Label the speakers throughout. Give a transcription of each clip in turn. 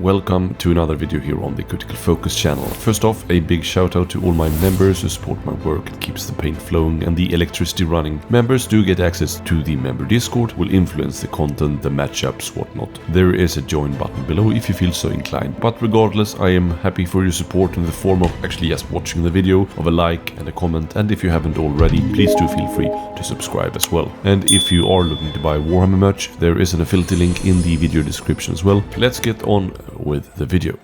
Speaker 1: welcome to another video here on the Critical Focus channel. First off, a big shout out to all my members who support my work and keeps the paint flowing and the electricity running. Members do get access to the member Discord, will influence the content, the matchups, whatnot. There is a join button below if you feel so inclined. But regardless, I am happy for your support in the form of actually just watching the video, of a like and a comment, and if you haven't already, please do feel free to subscribe as well. And if you are looking to buy Warhammer merch, there is an affiliate link in the video description as well. Let's get on with the video.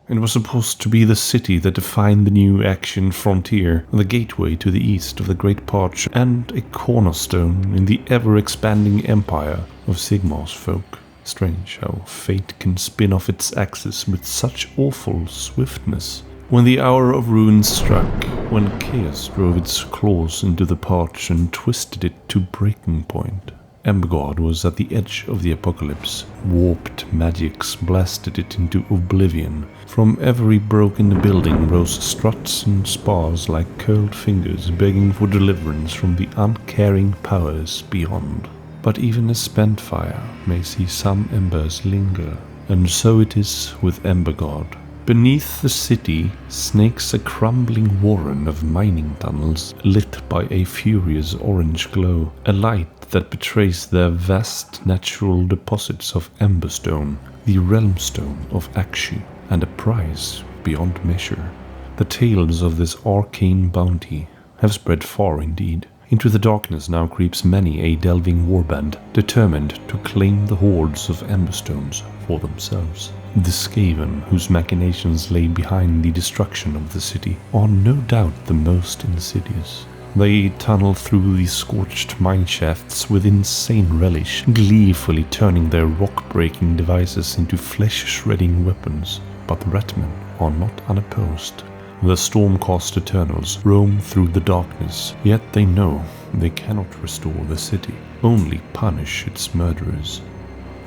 Speaker 1: It was supposed to be the city that defined the new action frontier, the gateway to the east of the Great Parch, and a cornerstone in the ever-expanding empire of Sigmar's folk. Strange how fate can spin off its axis with such awful swiftness. When the hour of ruin struck, when chaos drove its claws into the Parch and twisted it to breaking point, Embergard was at the edge of the apocalypse. Warped magics blasted it into oblivion. From every broken building rose struts and spars like curled fingers begging for deliverance from the uncaring powers beyond. But even a spent fire may see some embers linger, and so it is with Embergard. Beneath the city snakes a crumbling warren of mining tunnels lit by a furious orange glow, a light that betrays their vast natural deposits of emberstone, the realmstone of Akshi, and a prize beyond measure. The tales of this arcane bounty have spread far indeed. Into the darkness now creeps many a delving warband, determined to claim the hoards of emberstones for themselves. The Skaven, whose machinations lay behind the destruction of the city, are no doubt the most insidious. They tunnel through the scorched mineshafts with insane relish, gleefully turning their rock-breaking devices into flesh-shredding weapons. But the Ratmen are not unopposed. The Stormcast Eternals roam through the darkness, yet they know they cannot restore the city, only punish its murderers.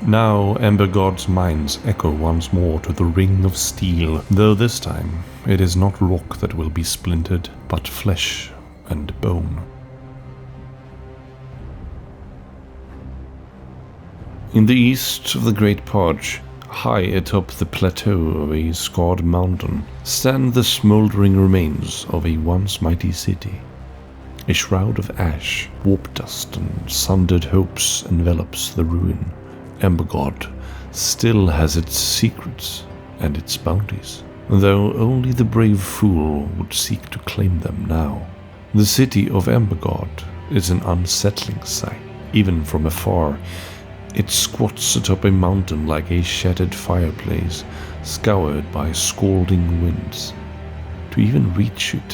Speaker 1: Now Embergard's mines echo once more to the ring of steel, though this time it is not rock that will be splintered, but flesh and bone. In the east of the Great Parch, high atop the plateau of a scarred mountain, stand the smouldering remains of a once mighty city. A shroud of ash, warp dust, and sundered hopes envelops the ruin. Embergard still has its secrets and its bounties, though only the brave fool would seek to claim them now. The city of Embergard is an unsettling sight, even from afar. It squats atop a mountain like a shattered fireplace, scoured by scalding winds. To even reach it,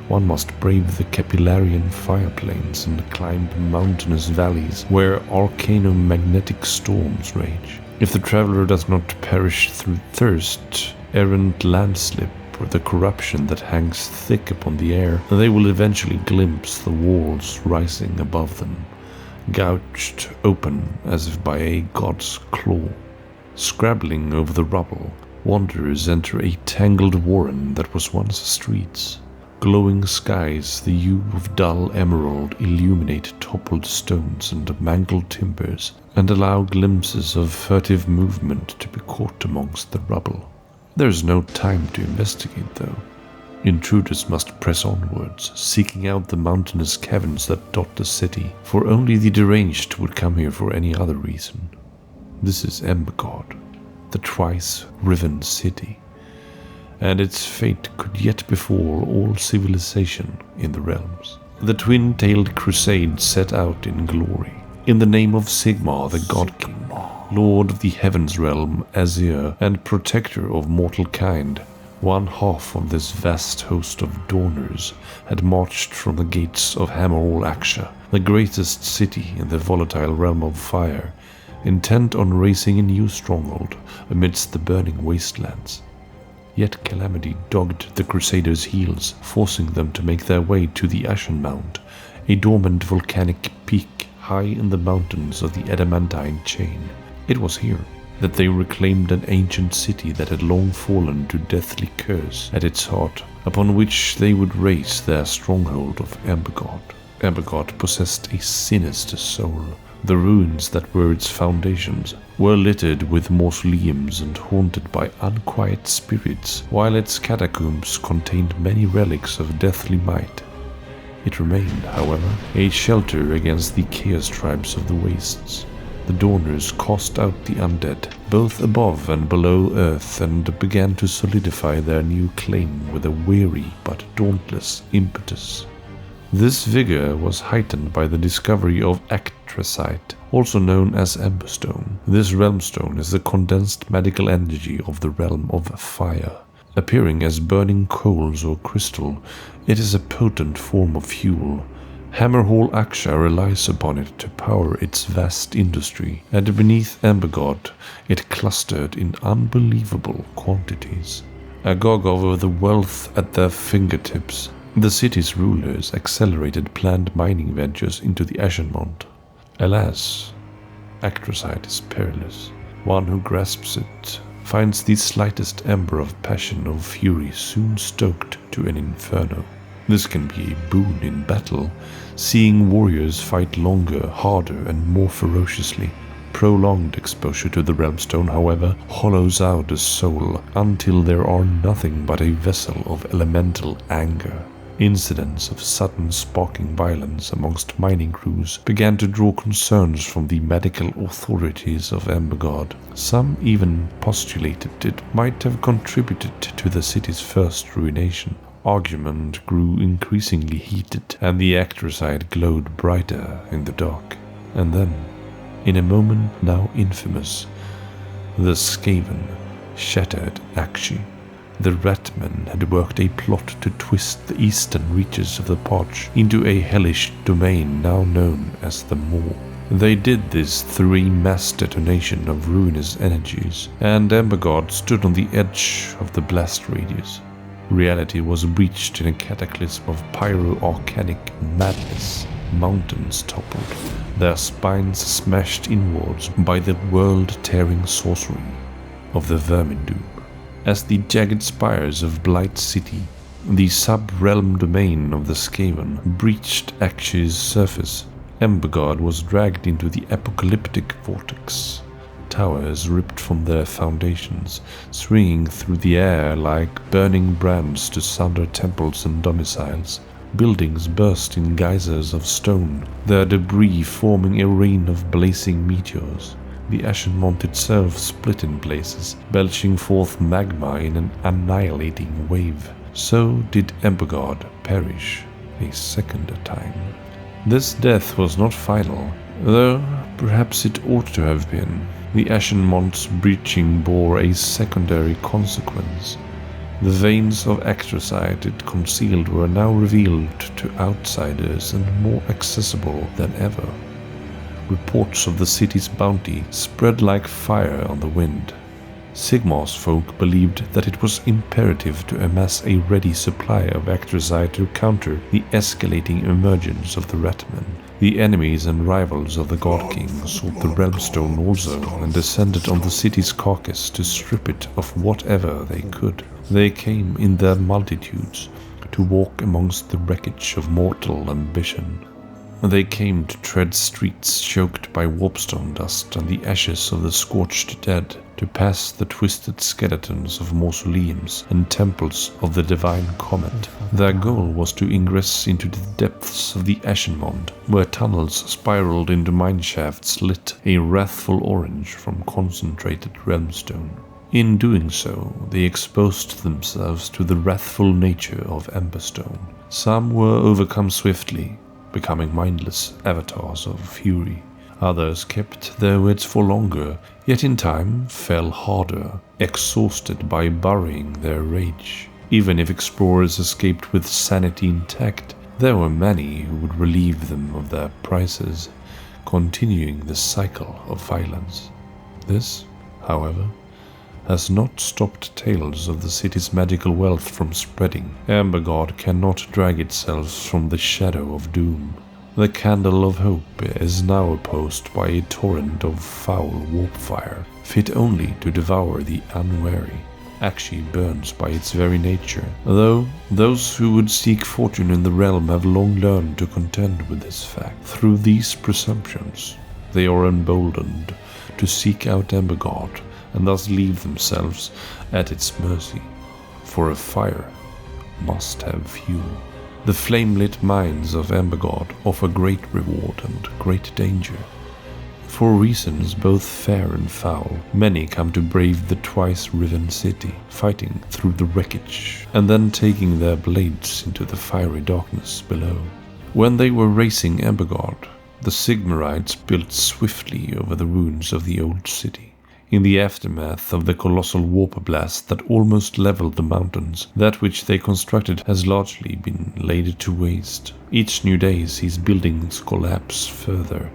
Speaker 1: one must brave the Capillarian fire plains and climb mountainous valleys where arcano-magnetic storms rage. If the traveler does not perish through thirst, errant landslip, or the corruption that hangs thick upon the air, they will eventually glimpse the walls rising above them, gouged open as if by a god's claw. Scrabbling over the rubble, wanderers enter a tangled warren that was once streets. Glowing skies, the hue of dull emerald, illuminate toppled stones and mangled timbers, and allow glimpses of furtive movement to be caught amongst the rubble. There is no time to investigate, though. Intruders must press onwards, seeking out the mountainous caverns that dot the city, for only the deranged would come here for any other reason. This is Embergard, the Twice-riven city, and its fate could yet befall all civilization in the realms. The twin-tailed crusade set out in glory, in the name of Sigmar the God King, Lord of the Heavens Realm, Azir, and protector of mortal kind. One half of this vast host of Dawners had marched from the gates of Hammerhall Aksha, the greatest city in the volatile realm of fire, intent on raising a new stronghold amidst the burning wastelands. Yet calamity dogged the Crusaders' heels, forcing them to make their way to the Ashen Mound, a dormant volcanic peak high in the mountains of the adamantine chain. It was here that they reclaimed an ancient city that had long fallen to deathly curse at its heart, upon which they would raise their stronghold of Embergard. Embergard possessed a sinister soul. The ruins that were its foundations were littered with mausoleums and haunted by unquiet spirits, while its catacombs contained many relics of deathly might. It remained, however, a shelter against the chaos tribes of the wastes. The Dawners cast out the undead, both above and below earth, and began to solidify their new claim with a weary but dauntless impetus. This vigor was heightened by the discovery of Actrasite, also known as Emberstone. This realmstone is the condensed magical energy of the realm of fire. Appearing as burning coals or crystal, it is a potent form of fuel. Hammerhall Aksha relies upon it to power its vast industry, and beneath Embergard it clustered in unbelievable quantities. Agog over the wealth at their fingertips, the city's rulers accelerated planned mining ventures into the Ashenmont. Alas, Actrasite is perilous. One who grasps it finds the slightest ember of passion or fury soon stoked to an inferno. This can be a boon in battle, seeing warriors fight longer, harder, and more ferociously. Prolonged exposure to the realmstone, however, hollows out the soul until there are nothing but a vessel of elemental anger. Incidents of sudden sparking violence amongst mining crews began to draw concerns from the medical authorities of Embergard. Some even postulated it might have contributed to the city's first ruination. Argument grew increasingly heated, and the Actrasite glowed brighter in the dark. And then, in a moment now infamous, the Skaven shattered Akshi. The Ratmen had worked a plot to twist the eastern reaches of the Podge into a hellish domain now known as the Maw. They did this through a mass detonation of ruinous energies, and Embergard stood on the edge of the blast radius. Reality was breached in a cataclysm of pyro-arcanic madness. Mountains toppled, their spines smashed inwards by the world-tearing sorcery of the Vermindoom. As the jagged spires of Blight City, the sub-realm domain of the Skaven, breached Akshi's surface, Embergard was dragged into the apocalyptic vortex. Towers ripped from their foundations, swinging through the air like burning brands to sunder temples and domiciles. Buildings burst in geysers of stone, their debris forming a rain of blazing meteors. The Ashenmont itself split in places, belching forth magma in an annihilating wave. So did Embergard perish a second time. This death was not final, though perhaps it ought to have been. The Ashenmont's breaching bore a secondary consequence. The veins of Actrasite it concealed were now revealed to outsiders and more accessible than ever. Reports of the city's bounty spread like fire on the wind. Sigmar's folk believed that it was imperative to amass a ready supply of Actrasite to counter the escalating emergence of the Ratmen. The enemies and rivals of the God King sought the Realmstone also and descended on the city's carcass to strip it of whatever they could. They came in their multitudes to walk amongst the wreckage of mortal ambition. They came to tread streets choked by warpstone dust and the ashes of the scorched dead, to pass the twisted skeletons of mausoleums and temples of the divine comet. Their goal was to ingress into the depths of the Ashenmont, where tunnels spiraled into mineshafts lit a wrathful orange from concentrated realmstone. In doing so, they exposed themselves to the wrathful nature of Emberstone. Some were overcome swiftly, becoming mindless avatars of fury. Others kept their wits for longer, yet in time fell harder, exhausted by burying their rage. Even if explorers escaped with sanity intact, there were many who would relieve them of their prices, continuing the cycle of violence. This, however, has not stopped tales of the city's magical wealth from spreading. Embergard cannot drag itself from the shadow of doom. The candle of hope is now opposed by a torrent of foul warp fire, fit only to devour the unwary. Actually burns by its very nature, though those who would seek fortune in the realm have long learned to contend with this fact. Through these presumptions, they are emboldened to seek out Embergard and thus leave themselves at its mercy, for a fire must have fuel. The flame-lit mines of Embergard offer great reward and great danger. For reasons both fair and foul, many come to brave the Twice-riven city, fighting through the wreckage, and then taking their blades into the fiery darkness below. When they were racing Embergard, the Sigmarites built swiftly over the ruins of the old city. In the aftermath of the colossal warp blast that almost leveled the mountains, that which they constructed has largely been laid to waste. Each new day sees buildings collapse further,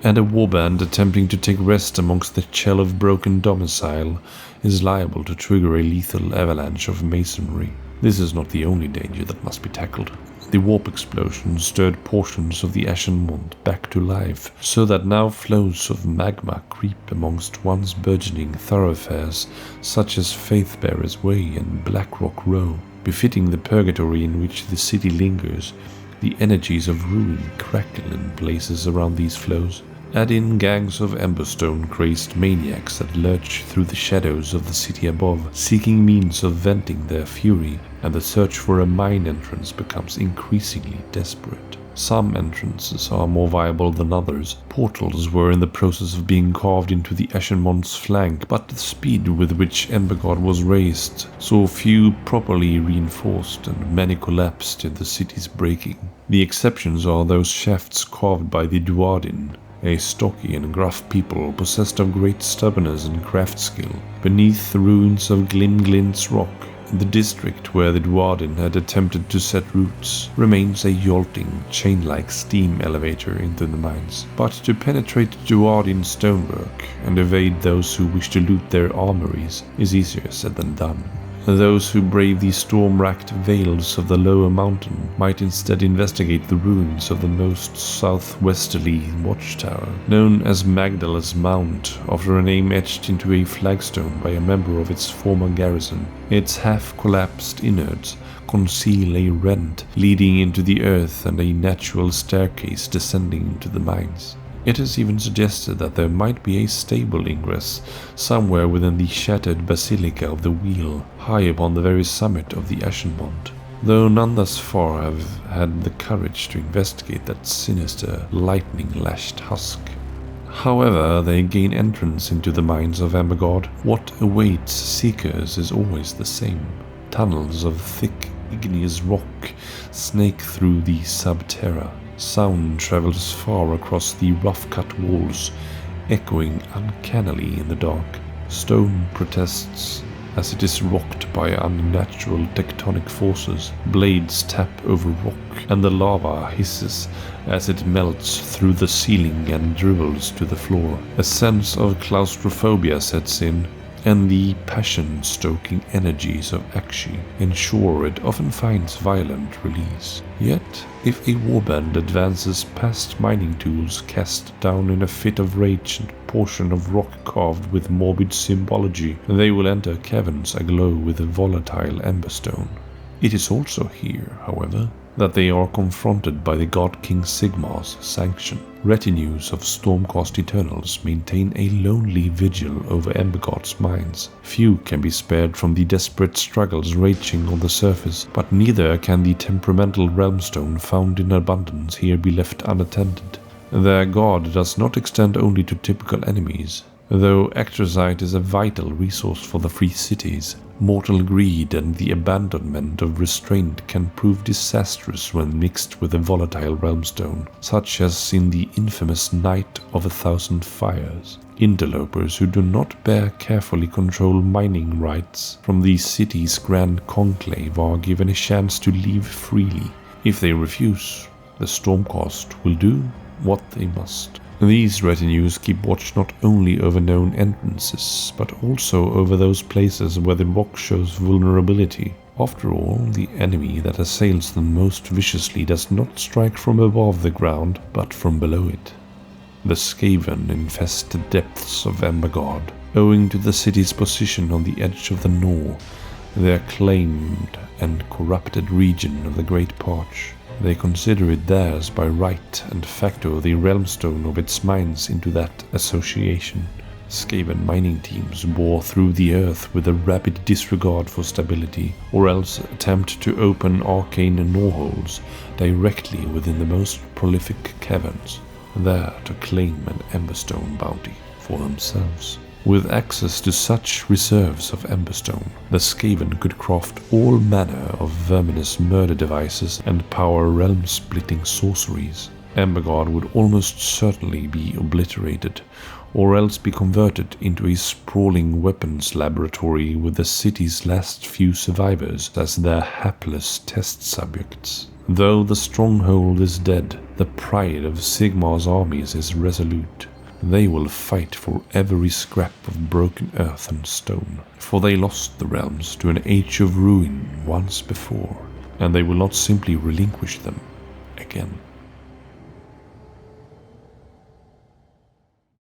Speaker 1: and a warband attempting to take rest amongst the shell of broken domicile is liable to trigger a lethal avalanche of masonry. This is not the only danger that must be tackled. The warp explosion stirred portions of the Ashen Mont back to life, so that now flows of magma creep amongst once burgeoning thoroughfares such as Faithbearer's Way and Blackrock Row. Befitting the purgatory in which the city lingers, the energies of ruin crackle in places around these flows. Add in gangs of Emberstone-crazed maniacs that lurch through the shadows of the city above, seeking means of venting their fury, and the search for a mine entrance becomes increasingly desperate. Some entrances are more viable than others. Portals were in the process of being carved into the Ashenmont's flank, but the speed with which Embergard was raised saw few properly reinforced, and many collapsed in the city's breaking. The exceptions are those shafts carved by the Duardin, a stocky and gruff people possessed of great stubbornness and craft skill. Beneath the ruins of Glimglint's rock, in the district where the Duardin had attempted to set roots, remains a jolting, chain-like steam elevator into the mines. But to penetrate Duardin stonework and evade those who wish to loot their armories is easier said than done. Those who brave the storm-racked vales of the lower mountain might instead investigate the ruins of the most southwesterly watchtower, known as Magdala's Mount, after a name etched into a flagstone by a member of its former garrison. Its half-collapsed innards conceal a rent leading into the earth and a natural staircase descending into the mines. It is even suggested that there might be a stable ingress somewhere within the shattered Basilica of the Wheel, high upon the very summit of the Ashenmont, though none thus far have had the courage to investigate that sinister, lightning-lashed husk. However they gain entrance into the mines of Embergard, what awaits seekers is always the same. Tunnels of thick, igneous rock snake through the subterra. Sound travels far across the rough-cut walls, echoing uncannily in the dark. Stone protests as it is rocked by unnatural tectonic forces. Blades tap over rock, and the lava hisses as it melts through the ceiling and dribbles to the floor. A sense of claustrophobia sets in, and the passion-stoking energies of Akshi ensure it often finds violent release. Yet, if a warband advances past mining tools cast down in a fit of rage and portion of rock carved with morbid symbology, they will enter caverns aglow with volatile emberstone. It is also here, however, that they are confronted by the God King Sigmar's sanction. Retinues of Stormcast Eternals maintain a lonely vigil over Embergard's mines. Few can be spared from the desperate struggles raging on the surface, but neither can the temperamental realmstone found in abundance here be left unattended. Their god does not extend only to typical enemies. Though Ectrazite is a vital resource for the free cities, mortal greed and the abandonment of restraint can prove disastrous when mixed with a volatile realmstone, such as in the infamous Night of 1,000 Fires. Interlopers who do not bear carefully controlled mining rights from the city's grand conclave are given a chance to leave freely. If they refuse, the Stormcast will do what they must. These retinues keep watch not only over known entrances, but also over those places where the rock shows vulnerability. After all, the enemy that assails them most viciously does not strike from above the ground, but from below it. The Skaven infest the depths of Embergard, owing to the city's position on the edge of the Nor, the acclaimed and corrupted region of the Great Porch. They consider it theirs by right and factor the realmstone of its mines into that association. Skaven mining teams bore through the earth with a rapid disregard for stability, or else attempt to open arcane Norholes directly within the most prolific caverns, there to claim an Emberstone bounty for themselves. With access to such reserves of Emberstone, the Skaven could craft all manner of verminous murder devices and power realm-splitting sorceries. Embergard would almost certainly be obliterated, or else be converted into a sprawling weapons laboratory with the city's last few survivors as their hapless test subjects. Though the stronghold is dead, the pride of Sigmar's armies is resolute. They will fight for every scrap of broken earth and stone, for they lost the realms to an age of ruin once before, and they will not simply relinquish them again.